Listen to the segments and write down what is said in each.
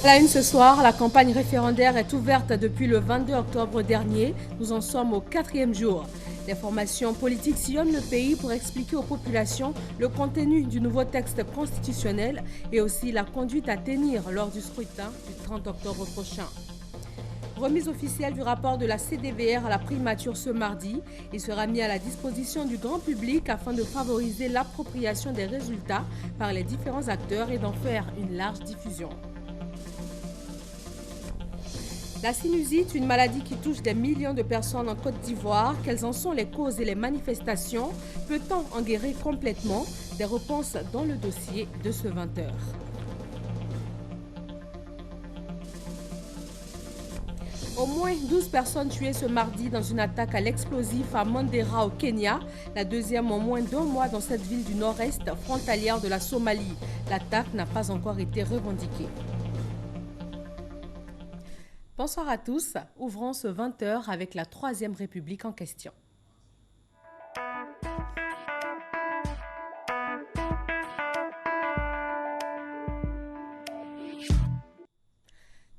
La une ce soir, la campagne référendaire est ouverte depuis le 22 octobre dernier. Nous en sommes au 4e jour. Les formations politiques sillonnent le pays pour expliquer aux populations le contenu du nouveau texte constitutionnel et aussi la conduite à tenir lors du scrutin du 30 octobre prochain. Remise officielle du rapport de la CDVR à la primature ce mardi. Il sera mis à la disposition du grand public afin de favoriser l'appropriation des résultats par les différents acteurs et d'en faire une large diffusion. La sinusite, une maladie qui touche des millions de personnes en Côte d'Ivoire. Quelles en sont les causes et les manifestations? Peut-on en guérir complètement? Des réponses dans le dossier de ce 20h. Au moins 12 personnes tuées ce mardi dans une attaque à l'explosif à Mandera au Kenya, la deuxième en moins d'1 mois dans cette ville du nord-est frontalière de la Somalie. L'attaque n'a pas encore été revendiquée. Bonsoir à tous, ouvrons ce 20h avec la 3e République en question.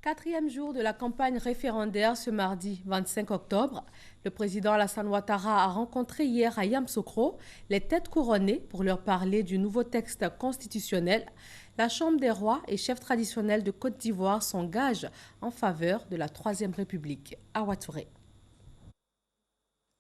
Quatrième jour de la campagne référendaire ce mardi 25 octobre. Le président Alassane Ouattara a rencontré hier à Yamoussoukro les têtes couronnées pour leur parler du nouveau texte constitutionnel. La Chambre des rois et chefs traditionnels de Côte d'Ivoire s'engagent en faveur de la 3e République. Awa Touré.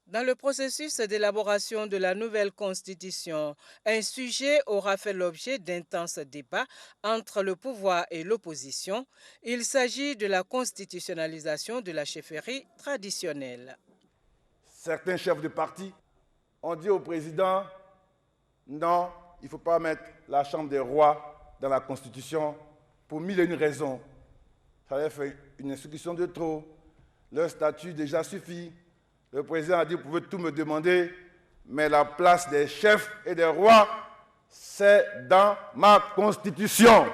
Dans le processus d'élaboration de la nouvelle constitution, un sujet aura fait l'objet d'intenses débats entre le pouvoir et l'opposition. Il s'agit de la constitutionnalisation de la chefferie traditionnelle. Certains chefs de parti ont dit au président « Non, il ne faut pas mettre la Chambre des rois dans la Constitution pour 1001 raisons. Ça avait fait une institution de trop, leur statut déjà suffit. » Le président a dit, vous pouvez tout me demander, mais la place des chefs et des rois, c'est dans ma constitution.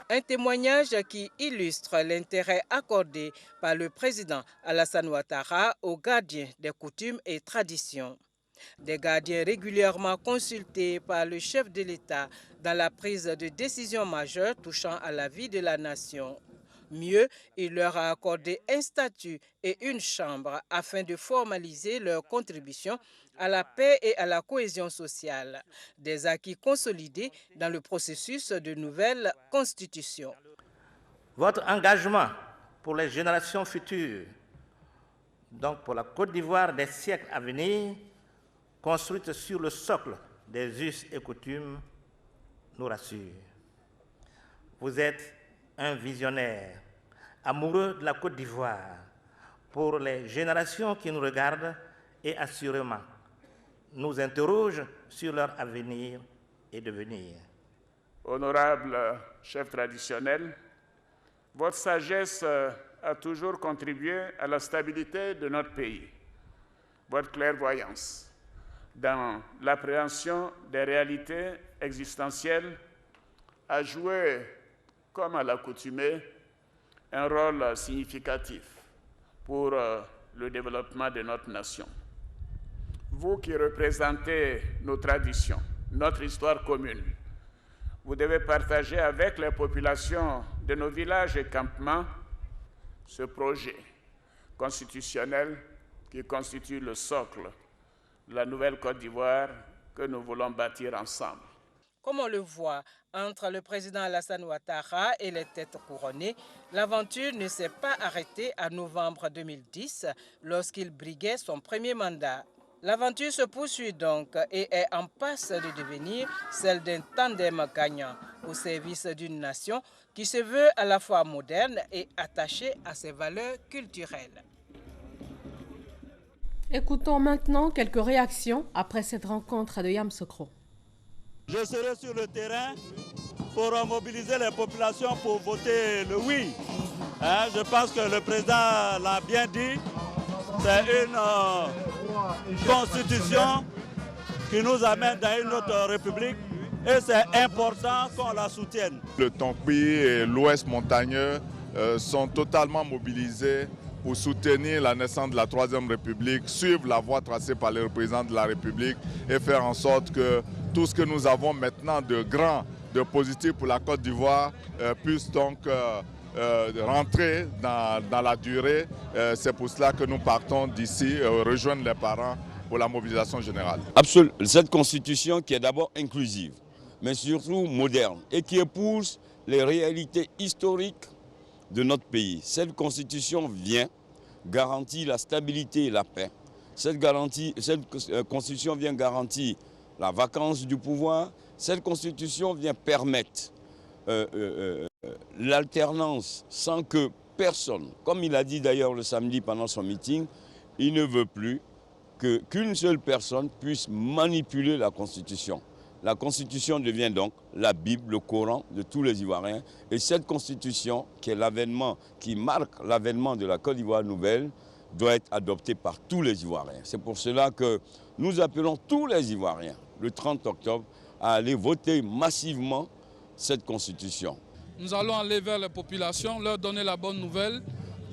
Un témoignage qui illustre l'intérêt accordé par le président Alassane Ouattara aux gardiens des coutumes et traditions. Des gardiens régulièrement consultés par le chef de l'État dans la prise de décisions majeures touchant à la vie de la nation. Mieux, il leur a accordé un statut et une chambre afin de formaliser leur contribution à la paix et à la cohésion sociale, des acquis consolidés dans le processus de nouvelle constitution. Votre engagement pour les générations futures, donc pour la Côte d'Ivoire des siècles à venir, construite sur le socle des us et coutumes, nous rassure. Vous êtes un visionnaire, amoureux de la Côte d'Ivoire, pour les générations qui nous regardent et assurément nous interrogent sur leur avenir et devenir. Honorable chef traditionnel, votre sagesse a toujours contribué à la stabilité de notre pays. Votre clairvoyance dans l'appréhension des réalités existentielles a joué, comme à l'accoutumée, un rôle significatif pour le développement de notre nation. Vous qui représentez nos traditions, notre histoire commune, vous devez partager avec les populations de nos villages et campements ce projet constitutionnel qui constitue le socle de la nouvelle Côte d'Ivoire que nous voulons bâtir ensemble. Comme on le voit, entre le président Alassane Ouattara et les têtes couronnées, l'aventure ne s'est pas arrêtée à novembre 2010 lorsqu'il briguait son premier mandat. L'aventure se poursuit donc et est en passe de devenir celle d'un tandem gagnant au service d'une nation qui se veut à la fois moderne et attachée à ses valeurs culturelles. Écoutons maintenant quelques réactions après cette rencontre de Yamoussoukro. Je serai sur le terrain pour mobiliser les populations pour voter le oui. Je pense que le président l'a bien dit. C'est une constitution qui nous amène dans une autre république et c'est important qu'on la soutienne. Le Tonkpi et l'Ouest montagneux sont totalement mobilisés pour soutenir la naissance de la 3e République, suivre la voie tracée par les représentants de la République et faire en sorte que tout ce que nous avons maintenant de grand de positif pour la Côte d'Ivoire puisse donc rentrer dans la durée. C'est pour cela que nous partons d'ici rejoindre les parents pour la mobilisation générale. Absolument. Cette constitution qui est d'abord inclusive, mais surtout moderne et qui épouse les réalités historiques de notre pays. Cette constitution vient garantir la stabilité et la paix. Cette constitution vient garantir la vacance du pouvoir. Cette constitution vient permettre l'alternance sans que personne, comme il a dit d'ailleurs le samedi pendant son meeting, il ne veut plus qu'une seule personne puisse manipuler la constitution. La constitution devient donc la Bible, le Coran de tous les Ivoiriens. Et cette constitution, qui est l'avènement, qui marque l'avènement de la Côte d'Ivoire nouvelle, doit être adoptée par tous les Ivoiriens. C'est pour cela que nous appelons tous les Ivoiriens, le 30 octobre, à aller voter massivement cette constitution. Nous allons aller vers les populations, leur donner la bonne nouvelle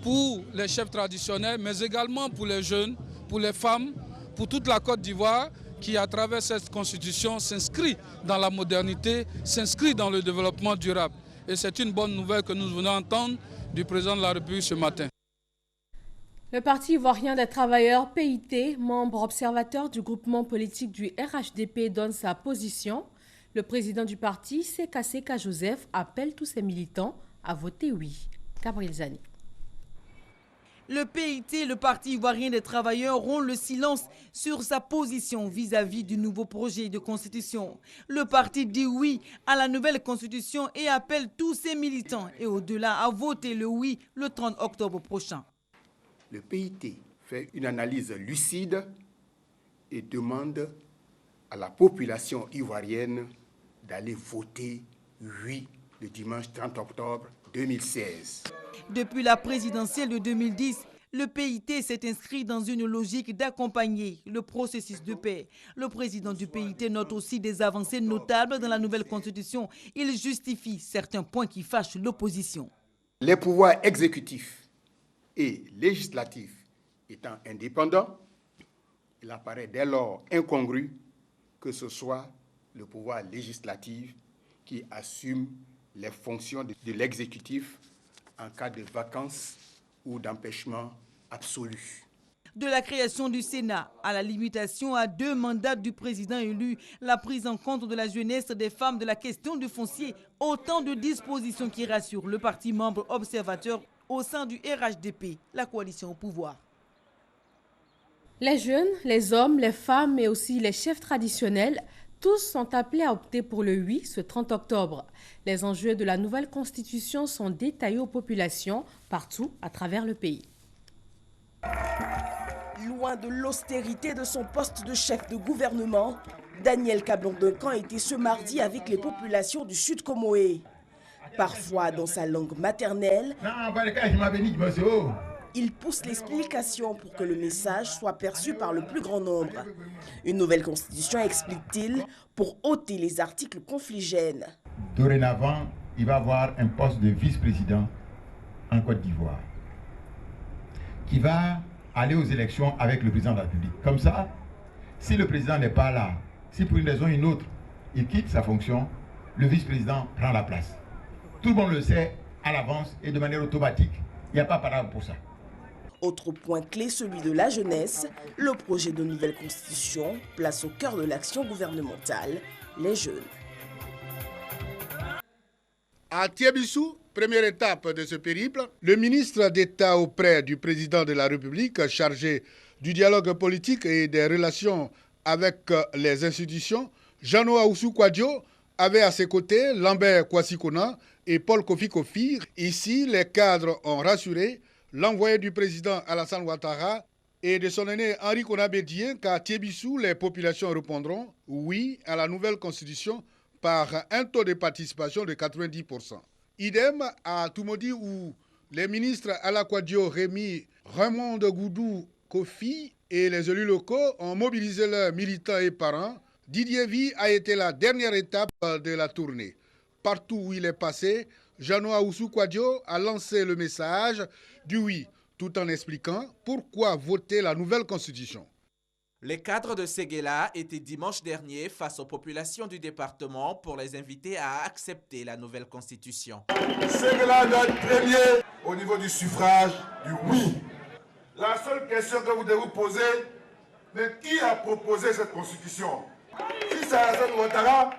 pour les chefs traditionnels, mais également pour les jeunes, pour les femmes, pour toute la Côte d'Ivoire, qui, à travers cette constitution, s'inscrit dans la modernité, s'inscrit dans le développement durable. Et c'est une bonne nouvelle que nous venons entendre du président de la République ce matin. Le Parti ivoirien des travailleurs, PIT, membre observateur du groupement politique du RHDP, donne sa position. Le président du parti, Seka Joseph, appelle tous ses militants à voter oui. Gabriel Zani. Le PIT, le Parti ivoirien des travailleurs, rompt le silence sur sa position vis-à-vis du nouveau projet de constitution. Le parti dit oui à la nouvelle constitution et appelle tous ses militants et au-delà à voter le oui le 30 octobre prochain. Le PIT fait une analyse lucide et demande à la population ivoirienne d'aller voter oui le dimanche 30 octobre 2016. Depuis la présidentielle de 2010, le PIT s'est inscrit dans une logique d'accompagner le processus de paix. Le président du PIT note aussi des avancées notables dans la nouvelle constitution. Il justifie certains points qui fâchent l'opposition. Les pouvoirs exécutifs et législatifs étant indépendants, il apparaît dès lors incongru que ce soit le pouvoir législatif qui assume les fonctions de l'exécutif en cas de vacance ou d'empêchement absolu. De la création du Sénat à la limitation à 2 mandats du président élu, la prise en compte de la jeunesse, des femmes, de la question du foncier, autant de dispositions qui rassurent le parti membre observateur au sein du RHDP, la coalition au pouvoir. Les jeunes, les hommes, les femmes et aussi les chefs traditionnels, tous sont appelés à opter pour le oui ce 30 octobre. Les enjeux de la nouvelle constitution sont détaillés aux populations partout à travers le pays. Loin de l'austérité de son poste de chef de gouvernement, Daniel Kablan-Duncan était ce mardi avec les populations du Sud Comoé. Parfois dans sa langue maternelle, il pousse l'explication pour que le message soit perçu par le plus grand nombre. Une nouvelle constitution, explique-t-il, pour ôter les articles confligènes. Dorénavant, il va y avoir un poste de vice-président en Côte d'Ivoire qui va aller aux élections avec le président de la République. Comme ça, si le président n'est pas là, si pour une raison ou une autre, il quitte sa fonction, le vice-président prend la place. Tout le monde le sait à l'avance et de manière automatique. Il n'y a pas de parade pour ça. Autre point clé, celui de la jeunesse. Le projet de nouvelle constitution place au cœur de l'action gouvernementale les jeunes. À Thiébissou, première étape de ce périple, le ministre d'État auprès du président de la République chargé du dialogue politique et des relations avec les institutions, Jeannot Ahoussou Kouadio, avait à ses côtés Lambert Kouassi-Kona et Paul Kofi Kofi. Ici, les cadres ont rassuré l'envoyé du président Alassane Ouattara et de son aîné Henri Konabédien qu'à Thiébissou, les populations répondront oui à la nouvelle constitution par un taux de participation de 90%. Idem à Toumoudi où les ministres Ala Kouadio, Rémi, Raymond Goudou, Kofi et les élus locaux ont mobilisé leurs militants et parents. Didier Vie a été la dernière étape de la tournée. Partout où il est passé, Jeannot Ahoussou Kouadio a lancé le message du oui, tout en expliquant pourquoi voter la nouvelle constitution. Les cadres de Séguéla étaient dimanche dernier face aux populations du département pour les inviter à accepter la nouvelle constitution. Séguéla doit être premier au niveau du suffrage, du oui. La seule question que vous devez vous poser, mais qui a proposé cette constitution? Si c'est Alassane Ouattara,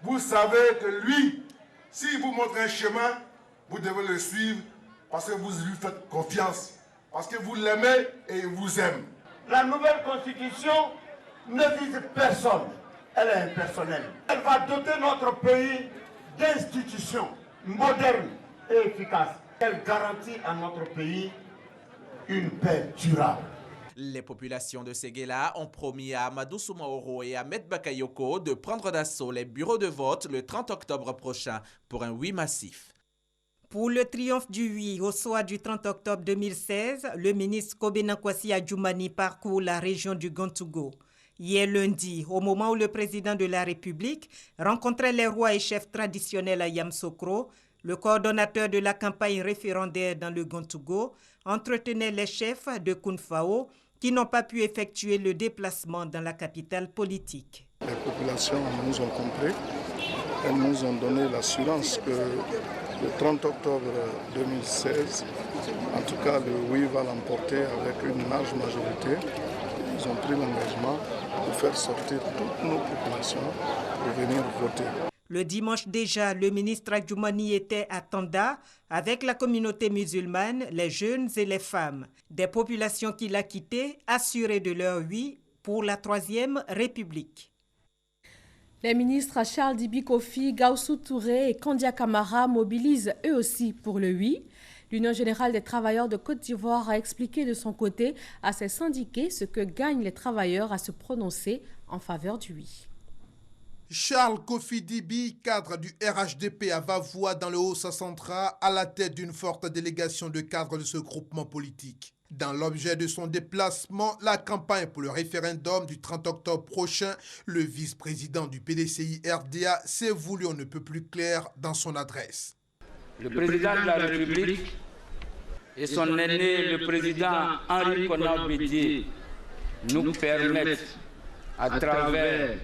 vous savez que lui, s'il vous montre un chemin, vous devez le suivre parce que vous lui faites confiance, parce que vous l'aimez et il vous aime. La nouvelle constitution ne vise personne, elle est impersonnelle. Elle va doter notre pays d'institutions modernes et efficaces. Elle garantit à notre pays une paix durable. Les populations de Séguéla ont promis à Amadou Soumaoro et Ahmed Bakayoko de prendre d'assaut les bureaux de vote le 30 octobre prochain pour un oui massif. Pour le triomphe du oui au soir du 30 octobre 2016, le ministre Kobena Kwasi Adjoumani parcourt la région du Gontougo. Hier lundi, au moment où le président de la République rencontrait les rois et chefs traditionnels à Yamoussoukro, le coordonnateur de la campagne référendaire dans le Gontougo entretenait les chefs de Kounfao qui n'ont pas pu effectuer le déplacement dans la capitale politique. Les populations nous ont compris, elles nous ont donné l'assurance que le 30 octobre 2016, en tout cas le oui va l'emporter avec une large majorité. Ils ont pris l'engagement de faire sortir toutes nos populations pour venir voter. Le dimanche déjà, le ministre Adjoumani était à Tanda avec la communauté musulmane, les jeunes et les femmes. Des populations qu'il a quittées, assurées de leur oui pour la Troisième République. Les ministres Charles Dibi Kofi, Gaussou Touré et Kandia Camara mobilisent eux aussi pour le oui. L'Union générale des travailleurs de Côte d'Ivoire a expliqué de son côté à ses syndiqués ce que gagnent les travailleurs à se prononcer en faveur du oui. Charles Kofi Dibi, cadre du RHDP à Vavois dans le Haut-Sassandra, à la tête d'une forte délégation de cadres de ce groupement politique. Dans l'objet de son déplacement, la campagne pour le référendum du 30 octobre prochain, le vice-président du PDCI-RDA s'est voulu on ne peut plus clair dans son adresse. Le président de la République et son aîné, le président Henri Konan Bédié, nous permettent, à travers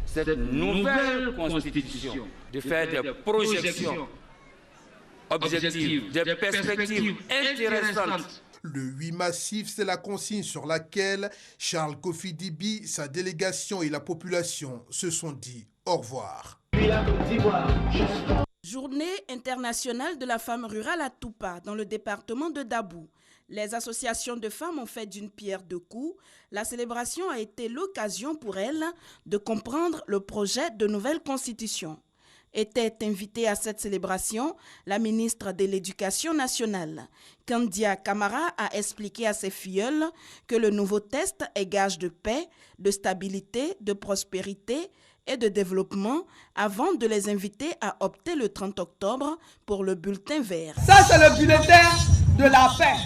cette nouvelle constitution, de faire des projections objectives, des perspectives intéressantes. Le 8 massif, c'est la consigne sur laquelle Charles Kofi Dibi, sa délégation et la population se sont dit au revoir. Journée internationale de la femme rurale à Toupa, dans le département de Dabou. Les associations de femmes ont fait d'une pierre deux coups. La célébration a été l'occasion pour elles de comprendre le projet de nouvelle constitution. Était invitée à cette célébration la ministre de l'Éducation nationale. Kandia Camara a expliqué à ses filleuls que le nouveau texte est gage de paix, de stabilité, de prospérité et de développement avant de les inviter à opter le 30 octobre pour le bulletin vert. Ça, c'est le bulletin de la paix.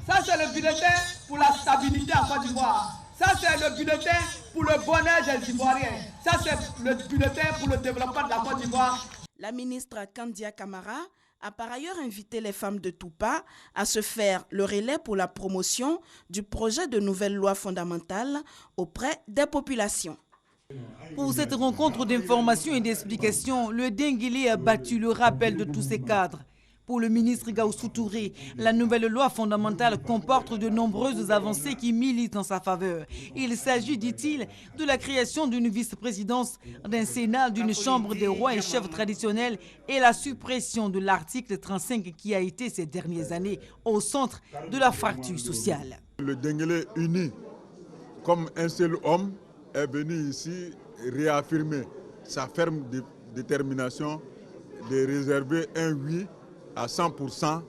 Ça, c'est le bulletin pour la stabilité en Côte d'Ivoire. Ça, c'est le bulletin pour le bonheur des Ivoiriens. Ça, c'est le bulletin pour le développement de la Côte d'Ivoire. La ministre Kandia Camara a par ailleurs invité les femmes de Toupa à se faire le relais pour la promotion du projet de nouvelle loi fondamentale auprès des populations. Pour cette rencontre d'information et d'explication, le Denguélé a battu le rappel de tous ses cadres. Pour le ministre Gaussou Touré, la nouvelle loi fondamentale comporte de nombreuses avancées qui militent en sa faveur. Il s'agit, dit-il, de la création d'une vice-présidence, d'un Sénat, d'une chambre des rois et chefs traditionnels et la suppression de l'article 35 qui a été ces dernières années au centre de la fracture sociale. Le Denguélé uni comme un seul homme est venu ici réaffirmer sa ferme détermination de réserver un oui à 100%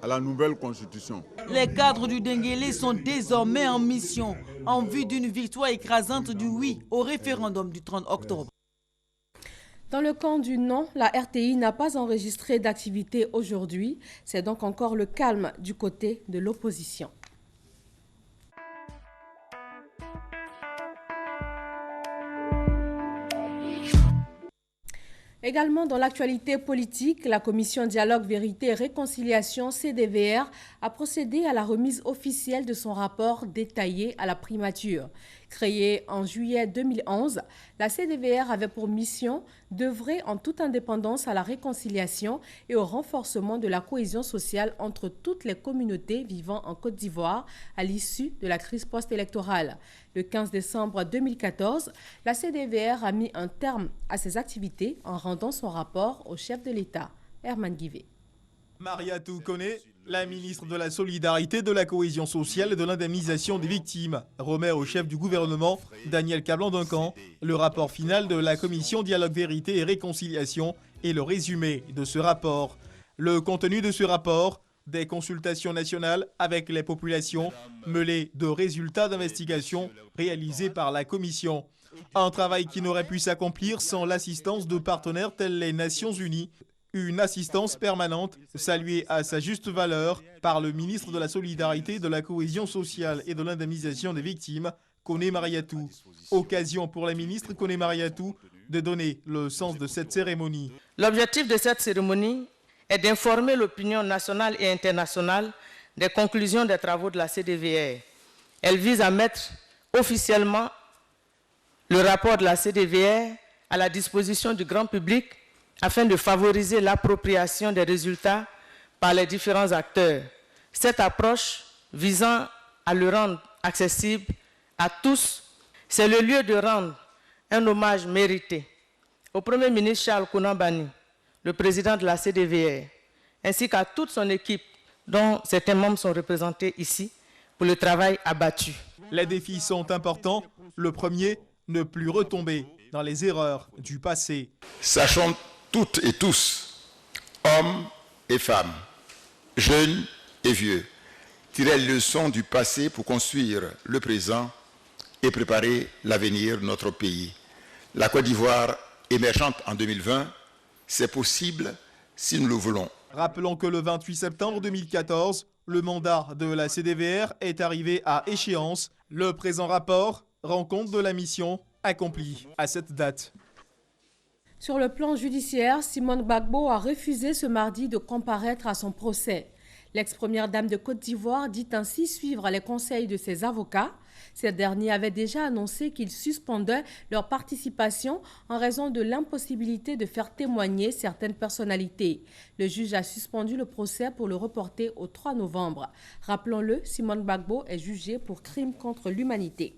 à la nouvelle constitution. Les cadres du Denguélé sont désormais en mission en vue d'une victoire écrasante du oui au référendum du 30 octobre. Dans le camp du non, la RTI n'a pas enregistré d'activité aujourd'hui. C'est donc encore le calme du côté de l'opposition. Également dans l'actualité politique, la commission Dialogue, Vérité et Réconciliation CDVR a procédé à la remise officielle de son rapport détaillé à la primature. Créée en juillet 2011, la CDVR avait pour mission d'œuvrer en toute indépendance à la réconciliation et au renforcement de la cohésion sociale entre toutes les communautés vivant en Côte d'Ivoire à l'issue de la crise post-électorale. Le 15 décembre 2014, la CDVR a mis un terme à ses activités en rendant son rapport au chef de l'État, Herman Guivet. Mariatou Kone, la ministre de la Solidarité, de la Cohésion sociale et de l'indemnisation des victimes, remet au chef du gouvernement, Daniel Kablan-Duncan, le rapport final de la commission Dialogue Vérité et Réconciliation et le résumé de ce rapport. Le contenu de ce rapport, des consultations nationales avec les populations, mêlées de résultats d'investigation réalisés par la commission. Un travail qui n'aurait pu s'accomplir sans l'assistance de partenaires tels les Nations Unies. Une assistance permanente saluée à sa juste valeur par le ministre de la Solidarité, de la Cohésion sociale et de l'indemnisation des victimes, Kone Mariatou. Occasion pour la ministre Kone Mariatou de donner le sens de cette cérémonie. L'objectif de cette cérémonie est d'informer l'opinion nationale et internationale des conclusions des travaux de la CDVR. Elle vise à mettre officiellement le rapport de la CDVR à la disposition du grand public afin de favoriser l'appropriation des résultats par les différents acteurs. Cette approche visant à le rendre accessible à tous, c'est le lieu de rendre un hommage mérité au Premier ministre Charles Konan Banny, le président de la CDVR, ainsi qu'à toute son équipe, dont certains membres sont représentés ici, pour le travail abattu. Les défis sont importants. Le premier, ne plus retomber dans les erreurs du passé. Sachons toutes et tous, hommes et femmes, jeunes et vieux, tirer les leçons du passé pour construire le présent et préparer l'avenir de notre pays. La Côte d'Ivoire émergente en 2020, c'est possible si nous le voulons. Rappelons que le 28 septembre 2014, le mandat de la CDVR est arrivé à échéance. Le présent rapport rend compte de la mission accomplie à cette date. Sur le plan judiciaire, Simone Gbagbo a refusé ce mardi de comparaître à son procès. L'ex-première dame de Côte d'Ivoire dit ainsi suivre les conseils de ses avocats. Ces derniers avaient déjà annoncé qu'ils suspendaient leur participation en raison de l'impossibilité de faire témoigner certaines personnalités. Le juge a suspendu le procès pour le reporter au 3 novembre. Rappelons-le, Simone Gbagbo est jugée pour crime contre l'humanité.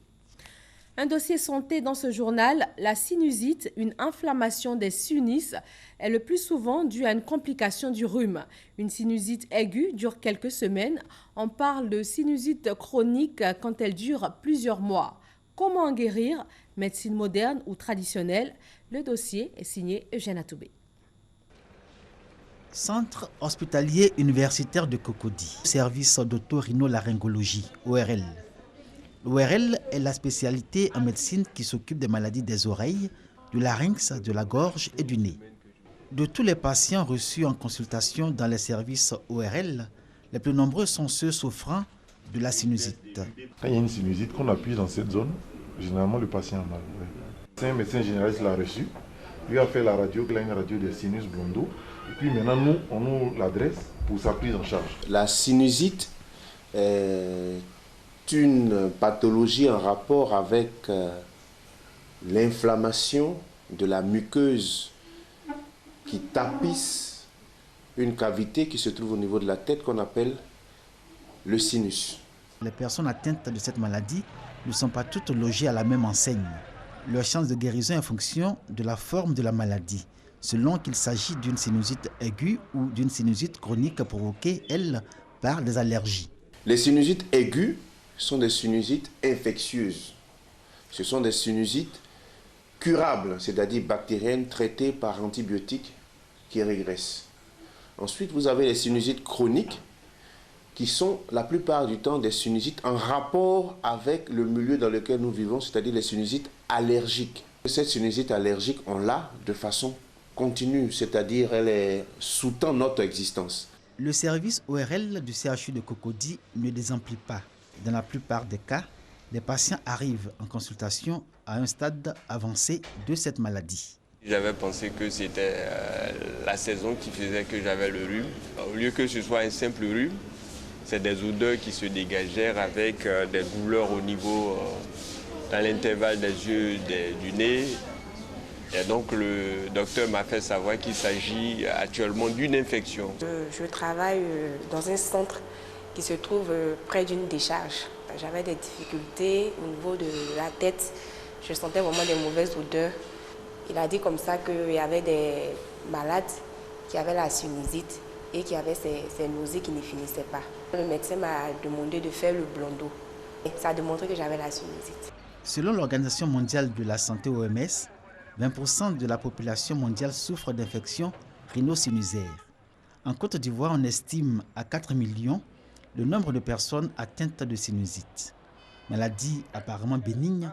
Un dossier santé dans ce journal, la sinusite, une inflammation des sinus, est le plus souvent due à une complication du rhume. Une sinusite aiguë dure quelques semaines. On parle de sinusite chronique quand elle dure plusieurs mois. Comment en guérir? Médecine moderne ou traditionnelle? Le dossier est signé Eugène Atoubé. Centre hospitalier universitaire de Cocody, service d'otorhinolaryngologie, ORL. L'ORL est la spécialité en médecine qui s'occupe des maladies des oreilles, du larynx, de la gorge et du nez. De tous les patients reçus en consultation dans les services ORL, les plus nombreux sont ceux souffrant de la sinusite. Quand il y a une sinusite qu'on appuie dans cette zone, généralement le patient a mal. C'est un médecin généraliste l'a reçu, lui a fait la radio, il a une radio de sinus Blondo, et puis maintenant nous, on nous l'adresse pour sa prise en charge. La sinusite est une pathologie en rapport avec l'inflammation de la muqueuse qui tapisse une cavité qui se trouve au niveau de la tête qu'on appelle le sinus. Les personnes atteintes de cette maladie ne sont pas toutes logées à la même enseigne. Leur chance de guérison est en fonction de la forme de la maladie, selon qu'il s'agit d'une sinusite aiguë ou d'une sinusite chronique provoquée, elle, par des allergies. Les sinusites aiguës sont des sinusites infectieuses. Ce sont des sinusites curables, c'est-à-dire bactériennes traitées par antibiotiques qui régressent. Ensuite, vous avez les sinusites chroniques qui sont la plupart du temps des sinusites en rapport avec le milieu dans lequel nous vivons, c'est-à-dire les sinusites allergiques. Cette sinusite allergique, on l'a de façon continue, c'est-à-dire elle sous-tend notre existence. Le service ORL du CHU de Cocody ne désemplit pas. Dans la plupart des cas, les patients arrivent en consultation à un stade avancé de cette maladie. J'avais pensé que c'était la saison qui faisait que j'avais le rhume. Au lieu que ce soit un simple rhume, c'est des odeurs qui se dégagèrent avec des douleurs au niveau dans l'intervalle des yeux, du nez. Et donc le docteur m'a fait savoir qu'il s'agit actuellement d'une infection. Je travaille dans un centre qui se trouve près d'une décharge. J'avais des difficultés au niveau de la tête. Je sentais vraiment des mauvaises odeurs. Il a dit comme ça qu'il y avait des malades qui avaient la sinusite et qui avaient ces nausées qui ne finissaient pas. Le médecin m'a demandé de faire le blondeau. Et ça a démontré que j'avais la sinusite. Selon l'Organisation mondiale de la santé OMS, 20% de la population mondiale souffre d'infections rhino-sinusitaires. En Côte d'Ivoire, on estime à 4 millions le nombre de personnes atteintes de sinusite. Maladie apparemment bénigne,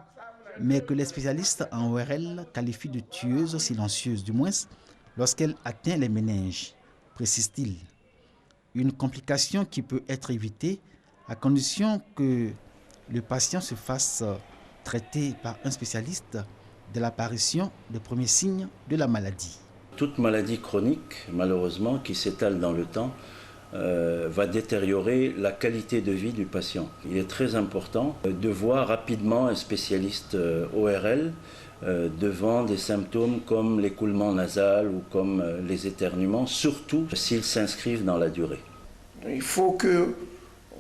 mais que les spécialistes en ORL qualifient de tueuse silencieuse, du moins lorsqu'elle atteint les méninges, précise-t-il. Une complication qui peut être évitée à condition que le patient se fasse traiter par un spécialiste de l'apparition des premiers signes de la maladie. Toute maladie chronique, malheureusement, qui s'étale dans le temps, va détériorer la qualité de vie du patient. Il est très important de voir rapidement un spécialiste ORL devant des symptômes comme l'écoulement nasal ou comme les éternuements, surtout s'ils s'inscrivent dans la durée. Il faut qu'on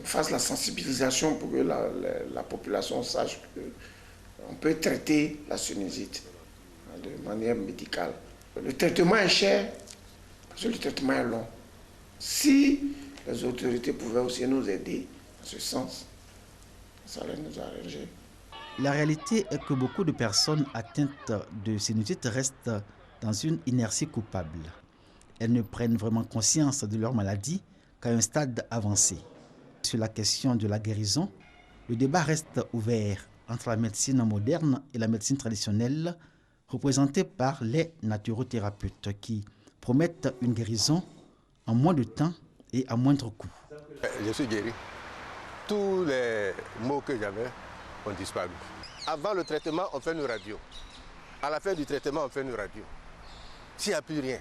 fasse la sensibilisation pour que la population sache qu'on peut traiter la sinusite de manière médicale. Le traitement est cher parce que le traitement est long. Si les autorités pouvaient aussi nous aider en ce sens, ça allait nous arranger. La réalité est que beaucoup de personnes atteintes de sinusite restent dans une inertie coupable. Elles ne prennent vraiment conscience de leur maladie qu'à un stade avancé. Sur la question de la guérison, le débat reste ouvert entre la médecine moderne et la médecine traditionnelle, représentée par les naturothérapeutes qui promettent une guérison en moins de temps et à moindre coût. Je suis guéri. Tous les maux que j'avais ont disparu. Avant le traitement, on fait une radio. À la fin du traitement, on fait une radio. S'il n'y a plus rien,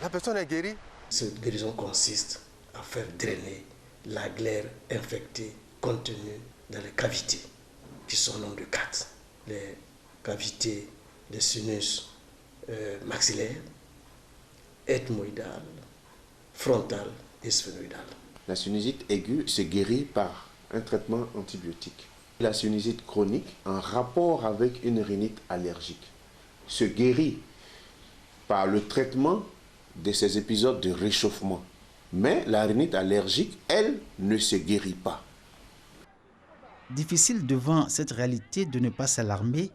la personne est guérie. Cette guérison consiste à faire drainer la glaire infectée contenue dans les cavités, qui sont au nombre de 4. Les cavités des sinus maxillaires, ethmoïdales, frontale et sphénoïdale. La sinusite aiguë se guérit par un traitement antibiotique. La sinusite chronique, en rapport avec une rhinite allergique, se guérit par le traitement de ces épisodes de réchauffement. Mais la rhinite allergique, elle, ne se guérit pas. Difficile devant cette réalité de ne pas s'alarmer,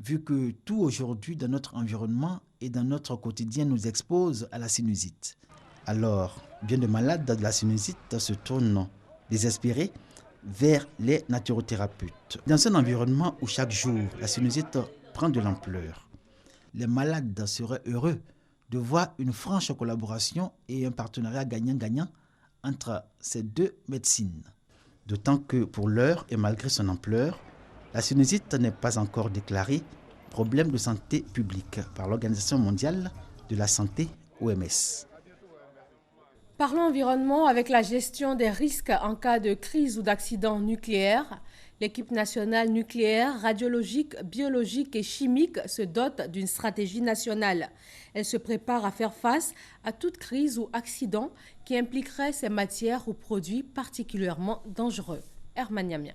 vu que tout aujourd'hui dans notre environnement et dans notre quotidien nous expose à la sinusite. Alors, bien de malades de la sinusite se tournent désespérés vers les naturothérapeutes. Dans un environnement où chaque jour la sinusite prend de l'ampleur, les malades seraient heureux de voir une franche collaboration et un partenariat gagnant-gagnant entre ces deux médecines. D'autant que pour l'heure et malgré son ampleur, la sinusite n'est pas encore déclarée problème de santé publique par l'Organisation mondiale de la santé OMS. Parlons environnement avec la gestion des risques en cas de crise ou d'accident nucléaire. L'équipe nationale nucléaire, radiologique, biologique et chimique se dote d'une stratégie nationale. Elle se prépare à faire face à toute crise ou accident qui impliquerait ces matières ou produits particulièrement dangereux. Herman Yamia.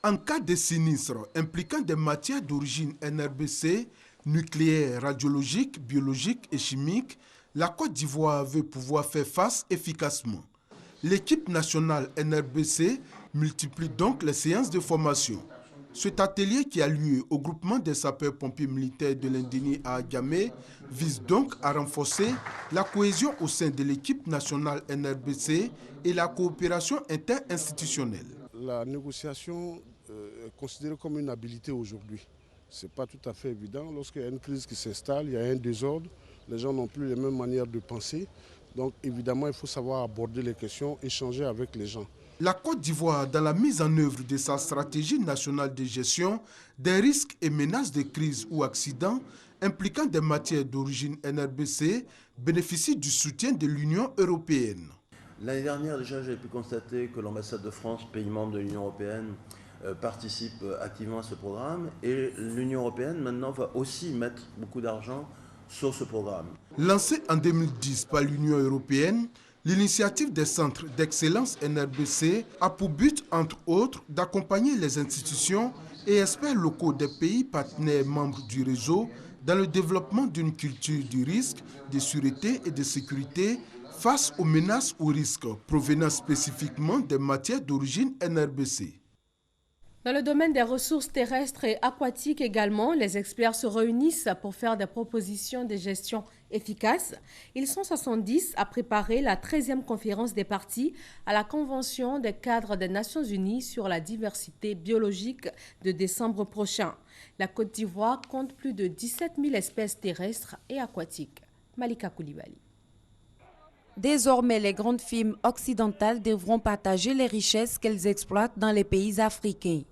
En cas de sinistre impliquant des matières d'origine NRBC, nucléaire, radiologique, biologique et chimique, la Côte d'Ivoire veut pouvoir faire face efficacement. L'équipe nationale NRBC multiplie donc les séances de formation. Cet atelier qui a lieu au groupement des sapeurs-pompiers militaires de l'Indéni à Adjamé vise donc à renforcer la cohésion au sein de l'équipe nationale NRBC et la coopération interinstitutionnelle. La négociation est considérée comme une habilité aujourd'hui. Ce n'est pas tout à fait évident. Lorsqu'il y a une crise qui s'installe, il y a un désordre, les gens n'ont plus les mêmes manières de penser. Donc évidemment, il faut savoir aborder les questions, échanger avec les gens. La Côte d'Ivoire, dans la mise en œuvre de sa stratégie nationale de gestion des risques et menaces de crise ou accidents impliquant des matières d'origine NRBC, bénéficie du soutien de l'Union européenne. L'année dernière, déjà, j'avais pu constater que l'ambassade de France, pays membre de l'Union européenne, participent activement à ce programme et l'Union européenne maintenant va aussi mettre beaucoup d'argent sur ce programme. Lancée en 2010 par l'Union européenne, l'initiative des centres d'excellence NRBC a pour but, entre autres, d'accompagner les institutions et experts locaux des pays partenaires membres du réseau dans le développement d'une culture du risque, de sûreté et de sécurité face aux menaces ou risques provenant spécifiquement des matières d'origine NRBC. Dans le domaine des ressources terrestres et aquatiques également, les experts se réunissent pour faire des propositions de gestion efficaces. Ils sont 70 à préparer la 13e conférence des parties à la Convention des cadres des Nations Unies sur la diversité biologique de décembre prochain. La Côte d'Ivoire compte plus de 17 000 espèces terrestres et aquatiques. Malika Koulibaly. Désormais, les grandes firmes occidentales devront partager les richesses qu'elles exploitent dans les pays africains.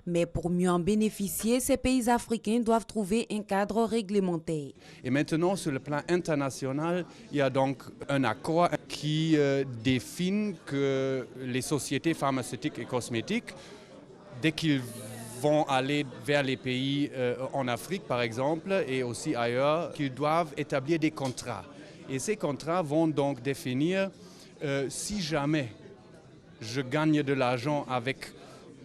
Mais pour mieux en bénéficier, ces pays africains doivent trouver un cadre réglementaire. Et maintenant, sur le plan international, il y a donc un accord qui définit que les sociétés pharmaceutiques et cosmétiques, dès qu'ils vont aller vers les pays en Afrique, par exemple, et aussi ailleurs, qu'ils doivent établir des contrats. Et ces contrats vont donc définir si jamais je gagne de l'argent avec,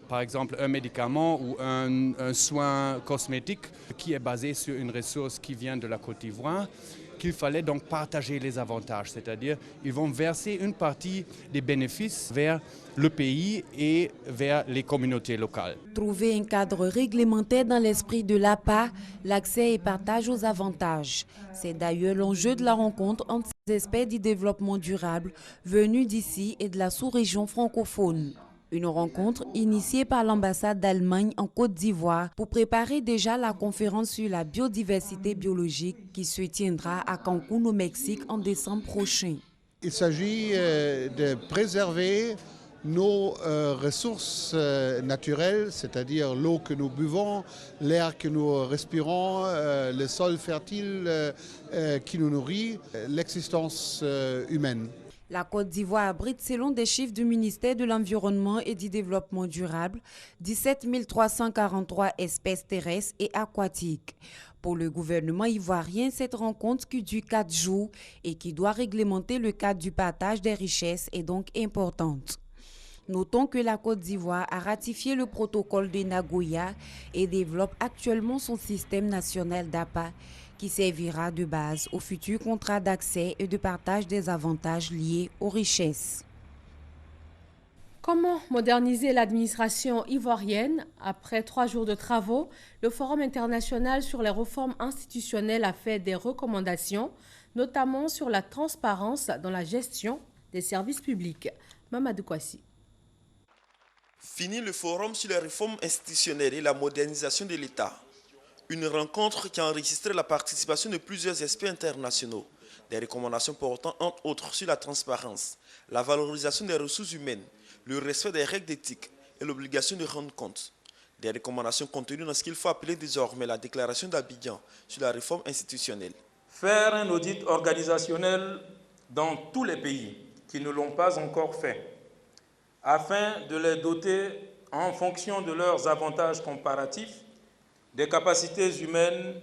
par exemple, un médicament ou un soin cosmétique qui est basé sur une ressource qui vient de la Côte d'Ivoire, qu'il fallait donc partager les avantages, c'est-à-dire ils vont verser une partie des bénéfices vers le pays et vers les communautés locales. Trouver un cadre réglementaire dans l'esprit de l'APA, l'accès et partage aux avantages. C'est d'ailleurs l'enjeu de la rencontre entre ces experts du développement durable venus d'ici et de la sous-région francophone. Une rencontre initiée par l'ambassade d'Allemagne en Côte d'Ivoire pour préparer déjà la conférence sur la biodiversité biologique qui se tiendra à Cancún au Mexique en décembre prochain. Il s'agit de préserver nos ressources naturelles, c'est-à-dire l'eau que nous buvons, l'air que nous respirons, le sol fertile qui nous nourrit, l'existence humaine. La Côte d'Ivoire abrite, selon des chiffres du ministère de l'Environnement et du Développement durable, 17 343 espèces terrestres et aquatiques. Pour le gouvernement ivoirien, cette rencontre qui dure 4 jours et qui doit réglementer le cadre du partage des richesses est donc importante. Notons que la Côte d'Ivoire a ratifié le protocole de Nagoya et développe actuellement son système national d'APA qui servira de base au futur contrat d'accès et de partage des avantages liés aux richesses. Comment moderniser l'administration ivoirienne? Après 3 jours de travaux, le Forum international sur les réformes institutionnelles a fait des recommandations, notamment sur la transparence dans la gestion des services publics. Mamadou Kwasi. Fini le Forum sur les réformes institutionnelles et la modernisation de l'État. Une rencontre qui a enregistré la participation de plusieurs experts internationaux. Des recommandations portant entre autres sur la transparence, la valorisation des ressources humaines, le respect des règles d'éthique et l'obligation de rendre compte. Des recommandations contenues dans ce qu'il faut appeler désormais la déclaration d'Abidjan sur la réforme institutionnelle. Faire un audit organisationnel dans tous les pays qui ne l'ont pas encore fait, afin de les doter en fonction de leurs avantages comparatifs, des capacités humaines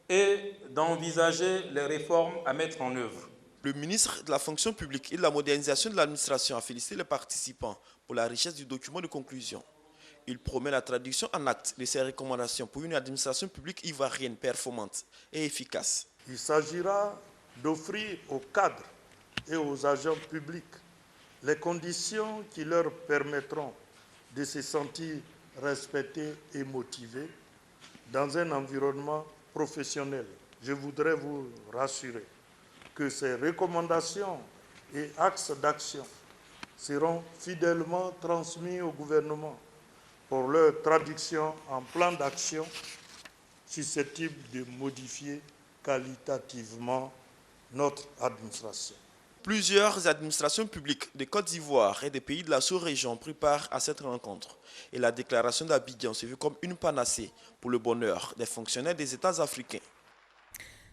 et d'envisager les réformes à mettre en œuvre. Le ministre de la fonction publique et de la modernisation de l'administration a félicité les participants pour la richesse du document de conclusion. Il promet la traduction en actes de ces recommandations pour une administration publique ivoirienne performante et efficace. Il s'agira d'offrir aux cadres et aux agents publics les conditions qui leur permettront de se sentir respectés et motivés dans un environnement professionnel. Je voudrais vous rassurer que ces recommandations et axes d'action seront fidèlement transmis au gouvernement pour leur traduction en plan d'action susceptible de modifier qualitativement notre administration. Plusieurs administrations publiques de Côte d'Ivoire et des pays de la sous-région ont pris part à cette rencontre. Et la déclaration d'Abidjan s'est vue comme une panacée pour le bonheur des fonctionnaires des États africains.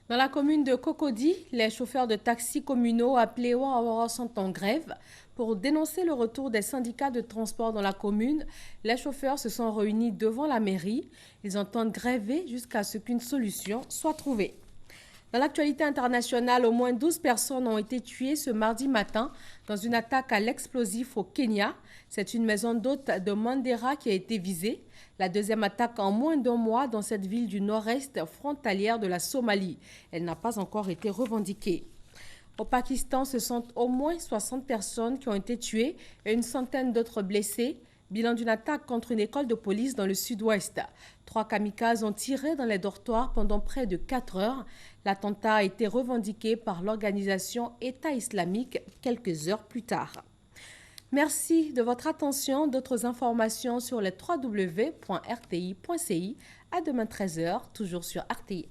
Dans la commune de Cocody, les chauffeurs de taxis communaux appelés Ouaouara sont en grève. Pour dénoncer le retour des syndicats de transport dans la commune, les chauffeurs se sont réunis devant la mairie. Ils entendent gréver jusqu'à ce qu'une solution soit trouvée. Dans l'actualité internationale, au moins 12 personnes ont été tuées ce mardi matin dans une attaque à l'explosif au Kenya. C'est une maison d'hôte de Mandera qui a été visée. La deuxième attaque en moins d'un mois dans cette ville du nord-est frontalière de la Somalie. Elle n'a pas encore été revendiquée. Au Pakistan, ce sont au moins 60 personnes qui ont été tuées et une centaine d'autres blessées. Bilan d'une attaque contre une école de police dans le sud-ouest. 3 kamikazes ont tiré dans les dortoirs pendant près de 4 heures. L'attentat a été revendiqué par l'organisation État islamique quelques heures plus tard. Merci de votre attention. D'autres informations sur les www.rti.ci. À demain 13h, toujours sur RTI1.